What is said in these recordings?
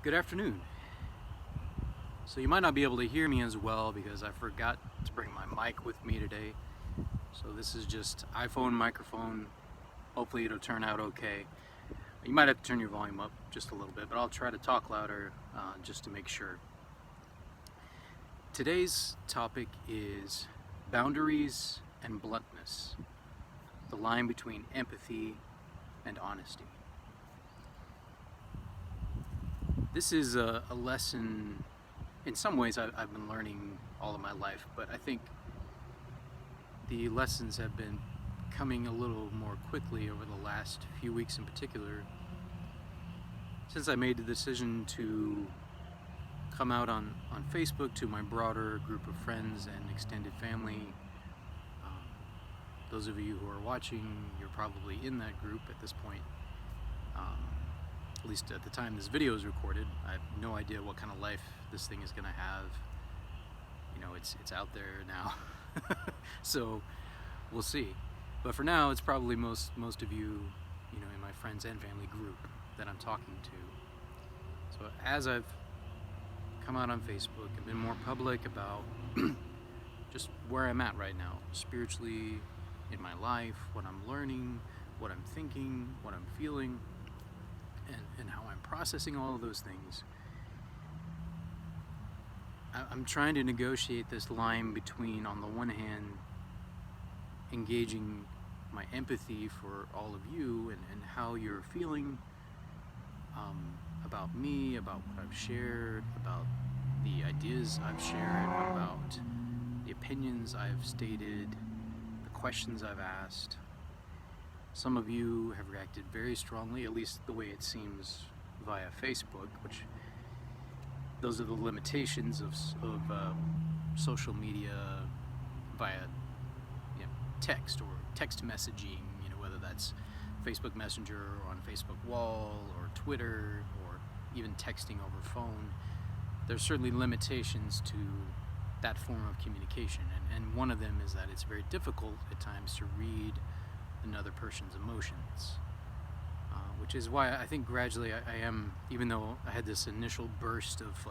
Good afternoon. So you might not be able to hear me as well because I forgot to bring my mic with me today. So this is just iPhone microphone. Hopefully it'll turn out okay. You might have to turn your volume up just a little bit, but I'll try to talk louder just to make sure. Today's topic is boundaries and bluntness, the line between empathy and honesty. This is a lesson, in some ways I've been learning all of my life, but I think the lessons have been coming a little more quickly over the last few weeks in particular, since I made the decision to come out on Facebook to my broader group of friends and extended family. Those of you who are watching, you're probably in that group at this point. At least at the time this video is recorded. I have no idea what kind of life this thing is going to have. You know, it's out there now. So we'll see. But for now, it's probably most of you, in my friends and family group that I'm talking to. So as I've come out on Facebook and been more public about just where I'm at right now, spiritually, in my life, what I'm learning, what I'm thinking, what I'm feeling, and how I'm processing all of those things. I'm trying to negotiate this line between, on the one hand, engaging my empathy for all of you and how you're feeling about me, about what I've shared, about the ideas I've shared, about the opinions I've stated, the questions I've asked. Some of you have reacted very strongly, at least the way it seems via Facebook, which those are the limitations of social media via text or text messaging, whether that's Facebook Messenger or on Facebook Wall or Twitter or even texting over phone. There's certainly limitations to that form of communication, and one of them is that it's very difficult at times to read another person's emotions, which is why I think gradually I am, even though I had this initial burst of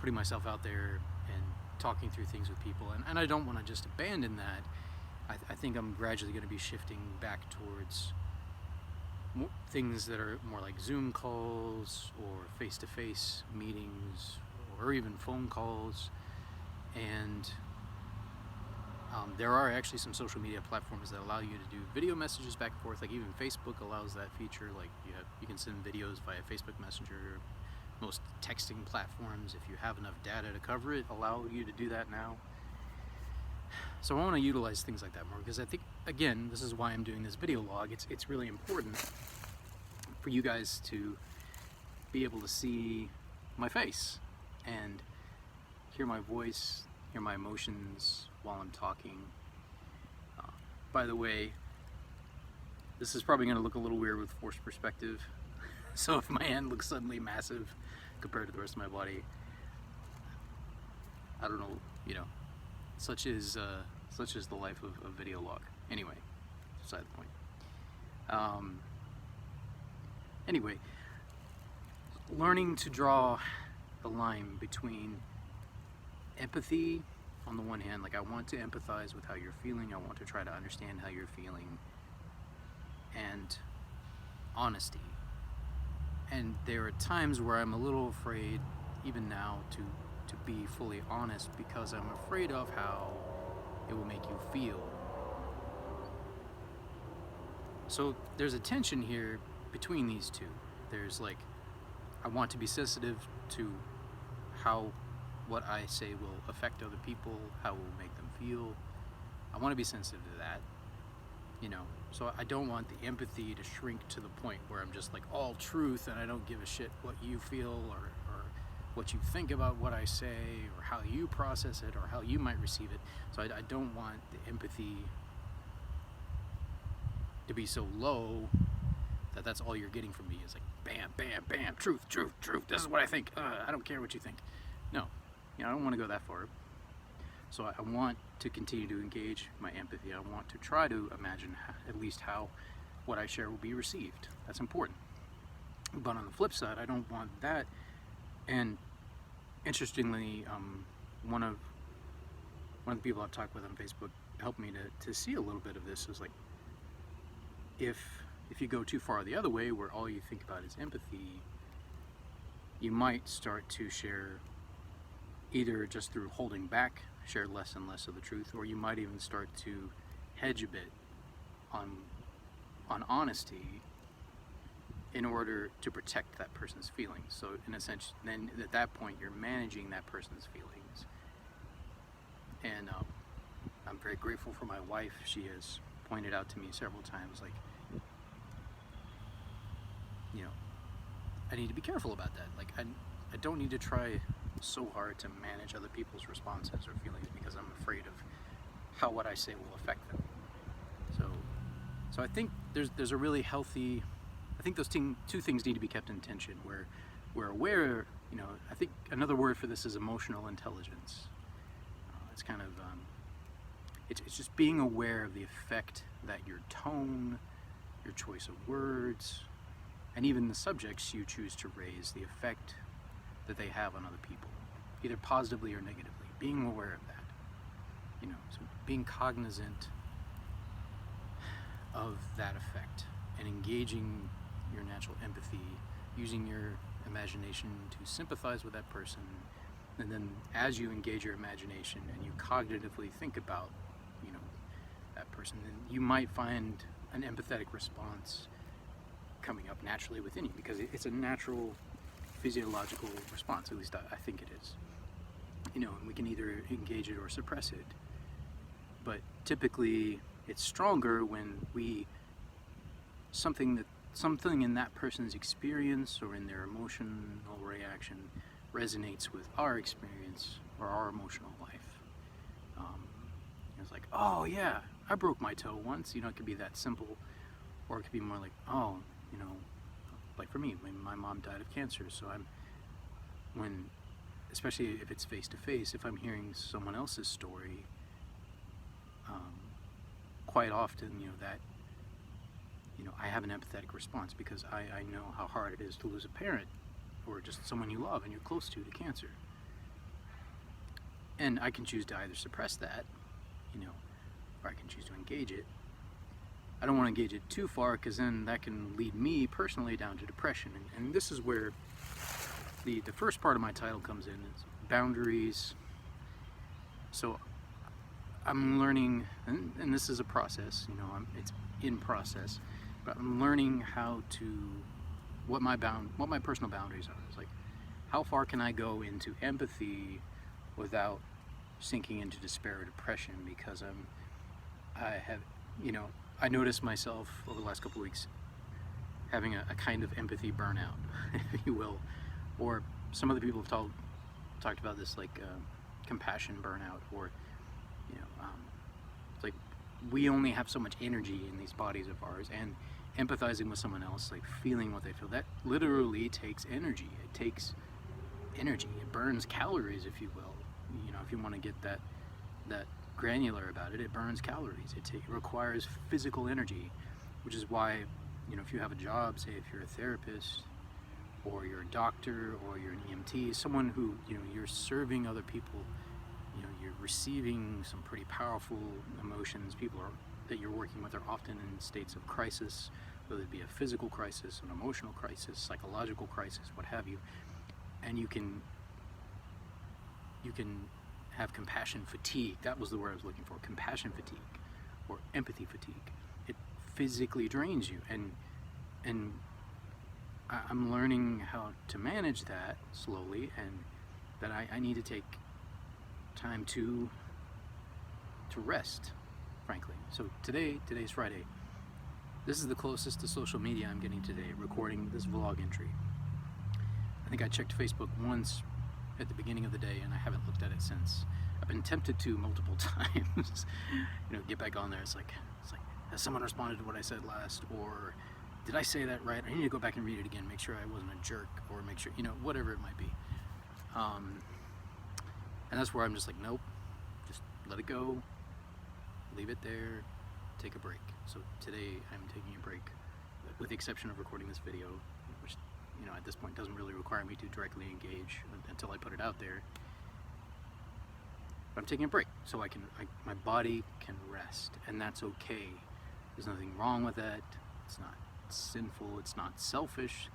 putting myself out there and talking through things with people, and I don't want to just abandon that. I think I'm gradually going to be shifting back towards things that are more like Zoom calls or face-to-face meetings or even phone calls. And there are actually some social media platforms that allow you to do video messages back and forth. Like even Facebook allows that feature. Like you can send videos via Facebook Messenger. Most texting platforms, if you have enough data to cover it, allow you to do that now. So I want to utilize things like that more, because I think, again, this is why I'm doing this video log. It's really important for you guys to be able to see my face and hear my voice, hear my emotions while I'm talking. By the way, this is probably going to look a little weird with forced perspective. So if my hand looks suddenly massive compared to the rest of my body, I don't know, such is the life of a video log. Anyway, beside the point. Anyway, learning to draw the line between empathy on the one hand, I want to empathize with how you're feeling, I want to try to understand how you're feeling, and honesty. And there are times where I'm a little afraid, even now, to be fully honest, because I'm afraid of how it will make you feel. So there's a tension here between these two. There's I want to be sensitive to how what I say will affect other people, how it will make them feel. I want to be sensitive to that, so I don't want the empathy to shrink to the point where I'm just all truth and I don't give a shit what you feel or what you think about what I say or how you process it or how you might receive it. So I don't want the empathy to be so low that that's all you're getting from me is bam, bam, bam, truth, truth, truth. This is what I think. I don't care what you think. No, I don't want to go that far. So I want to continue to engage my empathy. I want to try to imagine at least how what I share will be received. That's important. But on the flip side, I don't want that And interestingly, one of the people I've talked with on Facebook helped me to see a little bit of this. Is like, if you go too far the other way, where all you think about is empathy, you might start to share, either just through holding back, share less and less of the truth, or you might even start to hedge a bit on honesty in order to protect that person's feelings. So in a sense, then at that point, you're managing that person's feelings. And I'm very grateful for my wife. She has pointed out to me several times, like, you know, I need to be careful about that. Like, I don't need to try so hard to manage other people's responses or feelings, because I'm afraid of how what I say will affect them. So I think there's a really healthy, I think those two things need to be kept in tension, where we're aware, you know, I think another word for this is emotional intelligence. It's kind of, it's just being aware of the effect that your tone, your choice of words, and even the subjects you choose to raise, the effect that they have on other people, either positively or negatively. Being aware of that, you know, so being cognizant of that effect and engaging your natural empathy, using your imagination to sympathize with that person. And then as you engage your imagination and you cognitively think about, you know, that person, then you might find an empathetic response coming up naturally within you, because it's a natural physiological response. At least I think it is. You know, and we can either engage it or suppress it. But typically it's stronger when something in that person's experience or in their emotional reaction resonates with our experience or our emotional life. It's like, oh yeah, I broke my toe once. You know, it could be that simple, or it could be more like, oh, you know, like for me, my mom died of cancer. So especially if it's face to face, if I'm hearing someone else's story, quite often, you know, I have an empathetic response, because I know how hard it is to lose a parent or just someone you love and you're close to cancer. And I can choose to either suppress that, you know, or I can choose to engage it. I don't want to engage it too far, because then that can lead me personally down to depression. And this is where the first part of my title comes in, is boundaries. So I'm learning, and this is a process, you know, it's in process, but I'm learning what my personal boundaries are. It's like, how far can I go into empathy without sinking into despair or depression? Because I have, you know, I noticed myself over the last couple of weeks having a kind of empathy burnout, if you will, or some other people have talked about this, like compassion burnout, or, you know, it's like we only have so much energy in these bodies of ours, and empathizing with someone else, like feeling what they feel, that literally takes energy. It takes energy. It burns calories, if you will. You know, if you want to get that granular about it, it burns calories. It requires physical energy, which is why, you know, if you have a job, say if you're a therapist, or you're a doctor, or you're an EMT, someone who, you know, you're serving other people, you know, you're receiving some pretty powerful emotions. People that you're working with are often in states of crisis, whether it be a physical crisis, an emotional crisis, psychological crisis, what have you. And you can have compassion fatigue. That was the word I was looking for. Compassion fatigue, or empathy fatigue. It physically drains you, and I'm learning how to manage that slowly, and that I need to take time to rest, frankly. So today's Friday. This is the closest to social media I'm getting today, recording this vlog entry. I think I checked Facebook once at the beginning of the day, and I haven't looked at it since. I've been tempted to multiple times, you know, get back on there. It's like, has someone responded to what I said last, or did I say that right? I need to go back and read it again, make sure I wasn't a jerk, or make sure, you know, whatever it might be. And that's where I'm just like, nope, just let it go, leave it there, take a break. So today I'm taking a break, with the exception of recording this video, which, you know, at this point doesn't really require me to directly engage until I put it out there. But I'm taking a break so my body can rest, and that's okay. There's nothing wrong with that. It's not sinful. It's not selfish.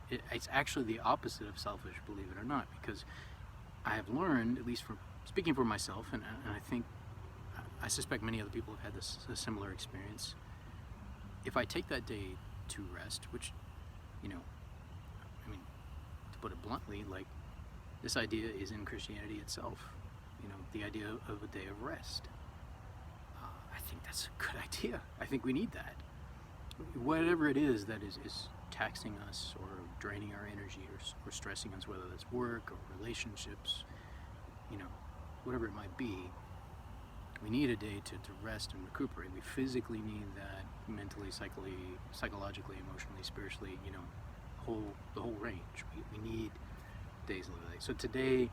It's actually the opposite of selfish, believe it or not, because I have learned, at least from speaking for myself, and I think I suspect many other people have had a similar experience. If I take that day to rest, which, I mean, to put it bluntly, like, this idea is in Christianity itself. The idea of a day of rest. I think that's a good idea. I think we need that. Whatever it is that is taxing us or draining our energy or stressing us, whether that's work or relationships, whatever it might be, we need a day to rest and recuperate. We physically need that, mentally, psychologically, emotionally, spiritually, the whole range. We need days like that. So today,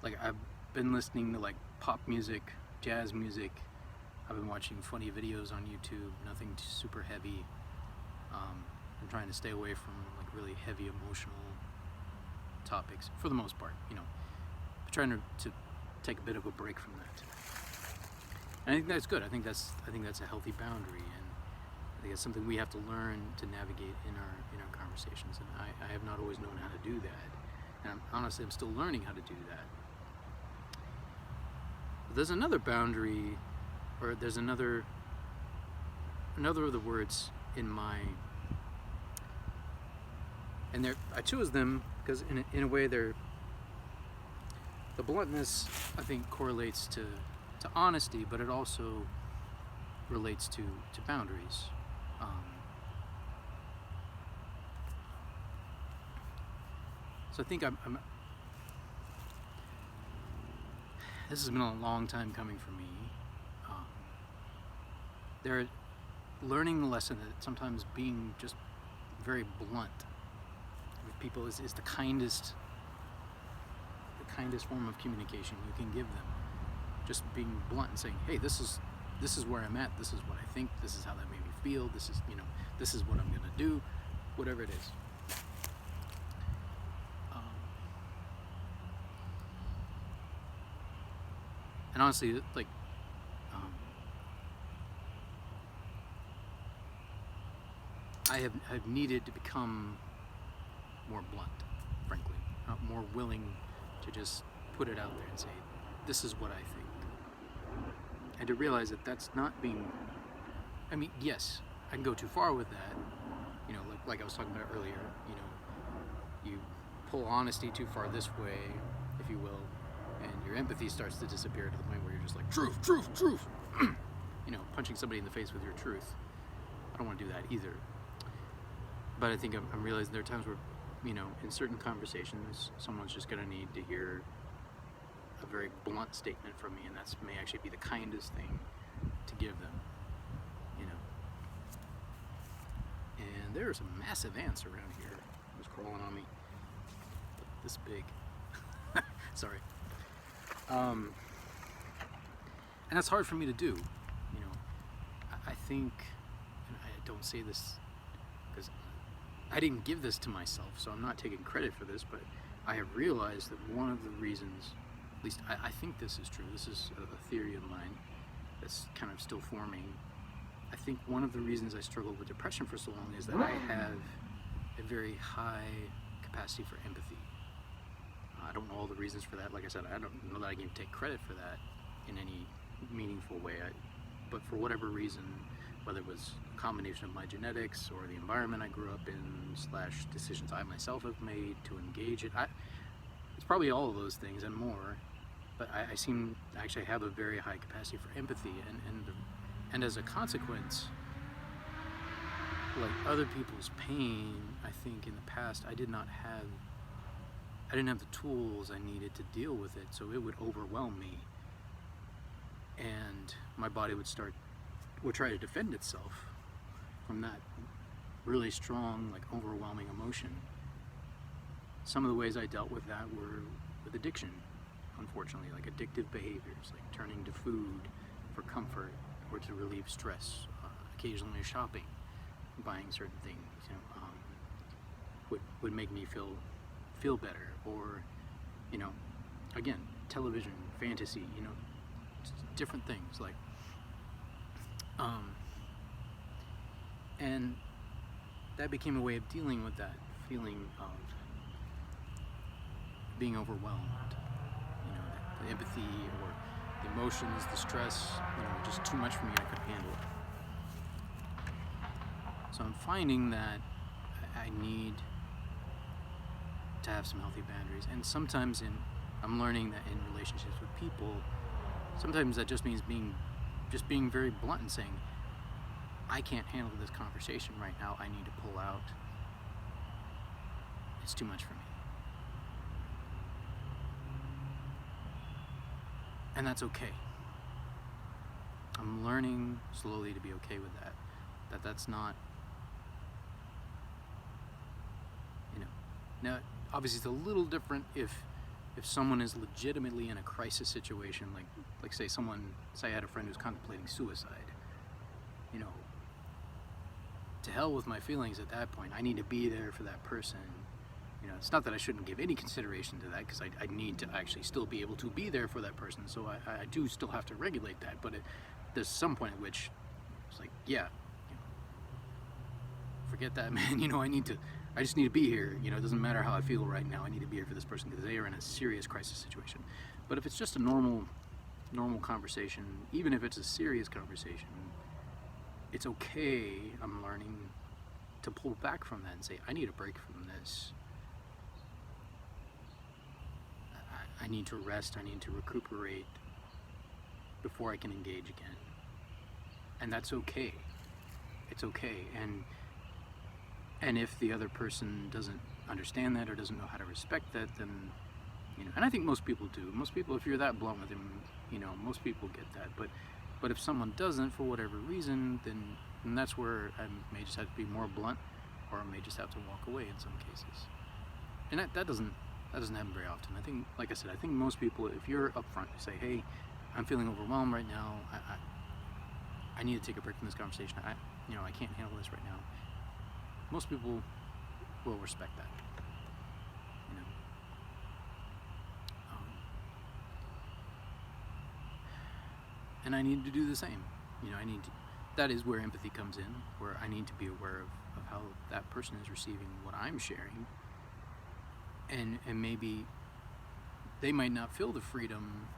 like, I've been listening to like pop music, jazz music. I've been watching funny videos on YouTube, nothing super heavy. I'm trying to stay away from like really heavy emotional topics for the most part. I'm trying to take a bit of a break from that. And I think that's good. I think that's a healthy boundary, and I think it's something we have to learn to navigate in our conversations. And I have not always known how to do that, and honestly, I'm still learning how to do that. But there's another boundary, or there's another of the words in my, and I chose them because in a way the bluntness, I think, correlates to honesty, but it also relates to boundaries. So I think this has been a long time coming for me. They're learning the lesson that sometimes being just very blunt with people is the kindest form of communication you can give them. Just being blunt and saying, hey, this is where I'm at, this is what I think, this is how that made me feel, this is what I'm gonna do, whatever it is. And honestly, like, I've needed to become more blunt, frankly, more willing to just put it out there and say, this is what I think. And to realize that that's not being, I mean, yes, I can go too far with that, like I was talking about earlier, you pull honesty too far this way, if you will, and your empathy starts to disappear to the point where you're just like, truth, punching somebody in the face with your truth. I don't want to do that either. But I think I'm realizing there are times where, in certain conversations, someone's just going to need to hear a very blunt statement from me, and that may actually be the kindest thing to give them, And there are some massive ants around here, just crawling on me, this big. Sorry. And that's hard for me to do, I think, and I don't say this because I didn't give this to myself, so I'm not taking credit for this, but I have realized that one of the reasons, at least I think this is true, this is a theory of mine that's kind of still forming. I think one of the reasons I struggled with depression for so long is that I have a very high capacity for empathy. I don't know all the reasons for that. Like I said, I don't know that I can take credit for that in any meaningful way. But for whatever reason, whether it was a combination of my genetics or the environment I grew up in / decisions I myself have made to engage it, it's probably all of those things and more. But I seem to actually have a very high capacity for empathy, and as a consequence, like other people's pain, I think in the past I didn't have the tools I needed to deal with it, so it would overwhelm me, and my body would try to defend itself from that really strong, like, overwhelming emotion. Some of the ways I dealt with that were with addiction, unfortunately, like addictive behaviors, like turning to food for comfort or to relieve stress, occasionally shopping, buying certain things, would make me feel better, or again, television, fantasy, different things like and that became a way of dealing with that feeling of being overwhelmed, the empathy or the emotions, the stress, just too much for me. I couldn't handle it. So I'm finding that I need to have some healthy boundaries, and sometimes I'm learning that in relationships with people, sometimes that just means being very blunt and saying, I can't handle this conversation right now, I need to pull out. It's too much for me. And that's okay. I'm learning slowly to be okay with that. That's not, now obviously it's a little different if someone is legitimately in a crisis situation, like say I had a friend who's contemplating suicide. To hell with my feelings at that point. I need to be there for that person. It's not that I shouldn't give any consideration to that, because I need to actually still be able to be there for that person. So I do still have to regulate that. But there's some point at which it's like, yeah, forget that, man. I just need to be here. It doesn't matter how I feel right now. I need to be here for this person because they are in a serious crisis situation. But if it's just a normal conversation, even if it's a serious conversation, it's okay. I'm learning to pull back from that and say, I need a break from this. I need to rest. I need to recuperate before I can engage again. And that's okay. It's okay. And if the other person doesn't understand that or doesn't know how to respect that, then, and I think most people do. Most people, if you're that blunt with them, most people get that. But if someone doesn't, for whatever reason, then that's where I may just have to be more blunt, or I may just have to walk away in some cases. And that doesn't happen very often. I think, like I said, I think most people, if you're upfront, you say, hey, I'm feeling overwhelmed right now. I need to take a break from this conversation. I can't handle this right now. Most people will respect that. And I need to do the same. That is where empathy comes in, where I need to be aware of how that person is receiving what I'm sharing. And maybe they might not feel the freedom,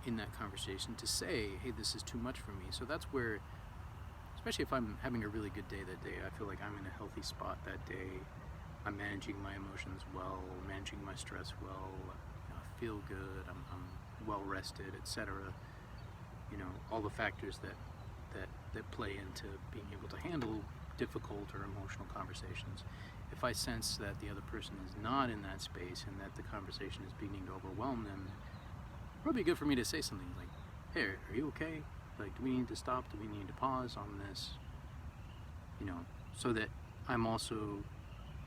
in that conversation to say, hey, this is too much for me. So that's where, especially if I'm having a really good day that day, I feel like I'm in a healthy spot that day. I'm managing my emotions well, managing my stress well, I feel good, I'm well rested, etc. All the factors that play into being able to handle difficult or emotional conversations. If I sense that the other person is not in that space and that the conversation is beginning to overwhelm them, it would be good for me to say something like, hey, are you okay? Like, do we need to stop? Do we need to pause on this? So that I'm also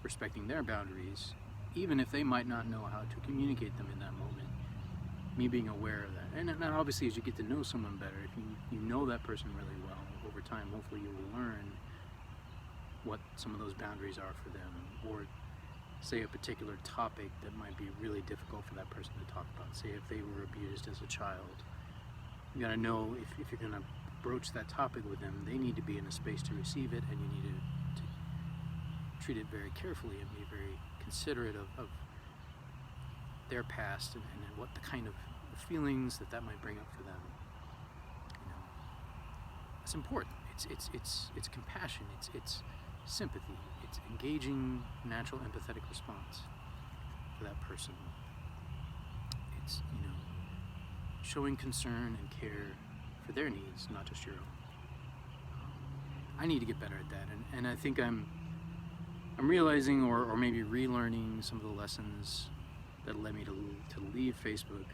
respecting their boundaries, even if they might not know how to communicate them in that moment. Me being aware of that. And obviously, as you get to know someone better, if you know that person really well, over time, hopefully you will learn what some of those boundaries are for them, or say a particular topic that might be really difficult for that person to talk about. Say if they were abused as a child, you gotta know if you're gonna broach that topic with them, they need to be in a space to receive it, and you need to treat it very carefully and be very considerate of their past and what the kind of feelings that might bring up for them. It's important. It's compassion. It's sympathy. It's engaging natural empathetic response for that person. It's showing concern and care for their needs, not just your own. I need to get better at that, and I think I'm realizing or maybe relearning some of the lessons that led me to leave Facebook.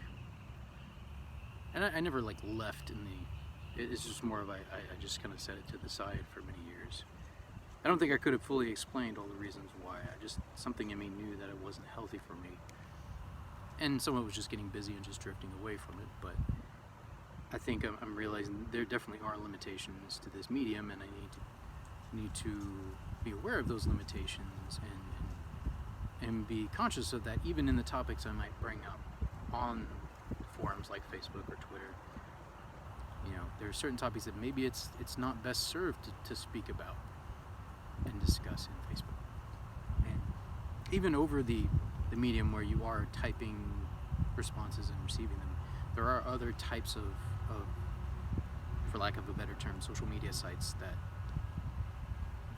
And I never left it's just more of I just kind of set it to the side for many years. I don't think I could have fully explained all the reasons why. Something in me knew that it wasn't healthy for me. And some of it was just getting busy and just drifting away from it. But I think I'm realizing there definitely are limitations to this medium, and I need to be aware of those limitations and be conscious of that, even in the topics I might bring up on forums like Facebook or Twitter. There are certain topics that maybe it's not best served to speak about and discuss in Facebook. And even over the medium where you are typing responses and receiving them, there are other types of, for lack of a better term, social media sites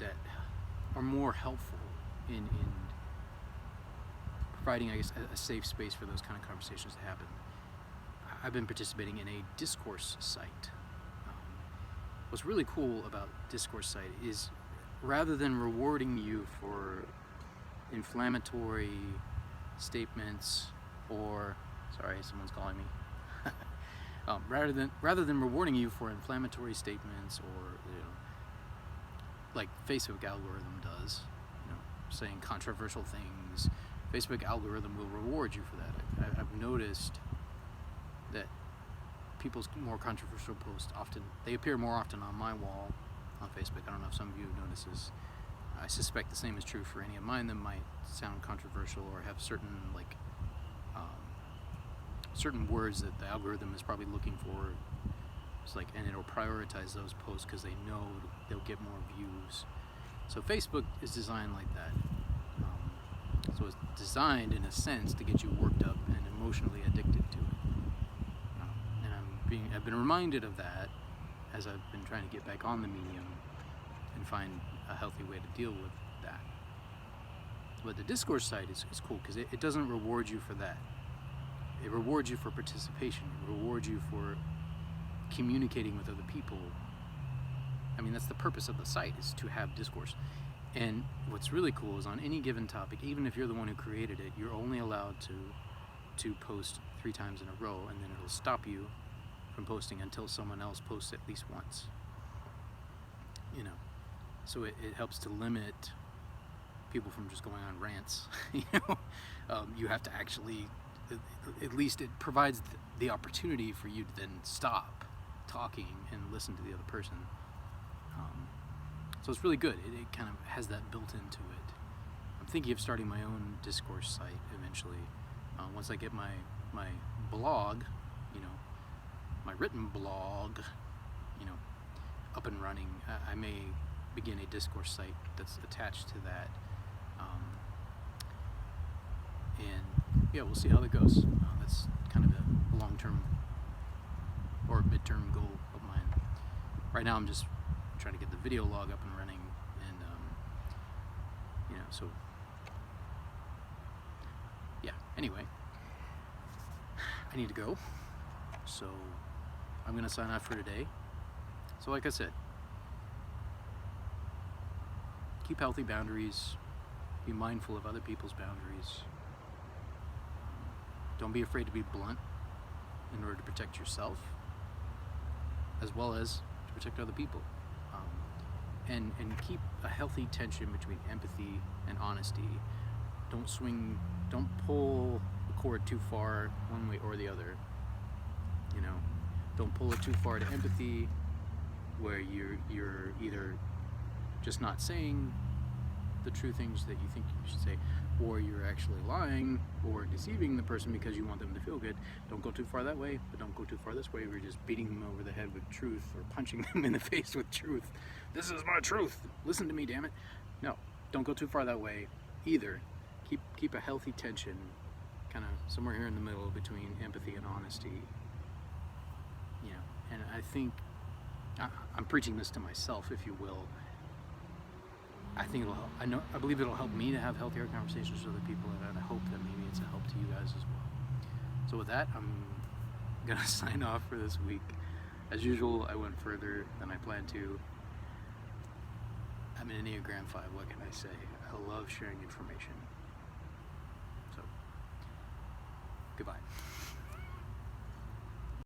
that are more helpful in providing, I guess, a safe space for those kind of conversations to happen. I've been participating in a Discourse site. What's really cool about Discourse site is, rather than rewarding you for inflammatory statements or, sorry, someone's calling me. Rather than rewarding you for inflammatory statements or like Facebook algorithm does, saying controversial things, Facebook algorithm will reward you for that. I've noticed that people's more controversial posts they appear more often on my wall on Facebook. I don't know if some of you notice this. I suspect the same is true for any of mine that might sound controversial or have certain certain words that the algorithm is probably looking for. And it'll prioritize those posts because they know they'll get more views. So Facebook is designed like that. So it's designed in a sense to get you worked up and emotionally addicted to it. And I've been reminded of that as I've been trying to get back on the medium and find a healthy way to deal with that. But the Discourse site is cool because it doesn't reward you for that. It rewards you for participation. It rewards you for communicating with other people. I mean, that's the purpose of the site, is to have discourse. And what's really cool is on any given topic, even if you're the one who created it, you're only allowed to post 3 times in a row, and then it'll stop you from posting until someone else posts at least once. So it helps to limit people from just going on rants. You have to actually, at least it provides the opportunity for you to then stop talking and listen to the other person. So it's really good. It kind of has that built into it. I'm thinking of starting my own Discourse site eventually. Once I get my blog, my written blog, up and running, I may begin a Discourse site that's attached to that. And yeah, we'll see how that goes. That's kind of a long-term or midterm goal of mine. Right now I'm just trying to get the video log up and running, and so yeah, anyway, I need to go, so I'm gonna sign off for today. So like I said, keep healthy boundaries, be mindful of other people's boundaries. Don't be afraid to be blunt in order to protect yourself as well as to protect other people. And keep a healthy tension between empathy and honesty. Don't pull the cord too far one way or the other. Don't pull it too far to empathy where you're either just not saying the true things that you think you should say, or you're actually lying or deceiving the person because you want them to feel good. Don't go too far that way, but don't go too far this way where you're just beating them over the head with truth or punching them in the face with truth. This is my truth. Listen to me, damn it. No, don't go too far that way either. Keep a healthy tension, kind of somewhere here in the middle between empathy and honesty. And I think I'm preaching this to myself, if you will. I think it'll help. I believe it'll help me to have healthier conversations with other people, and I hope that maybe it's a help to you guys as well. So with that, I'm gonna sign off for this week. As usual, I went further than I planned to. I'm an Enneagram 5, what can I say? I love sharing information. So, goodbye.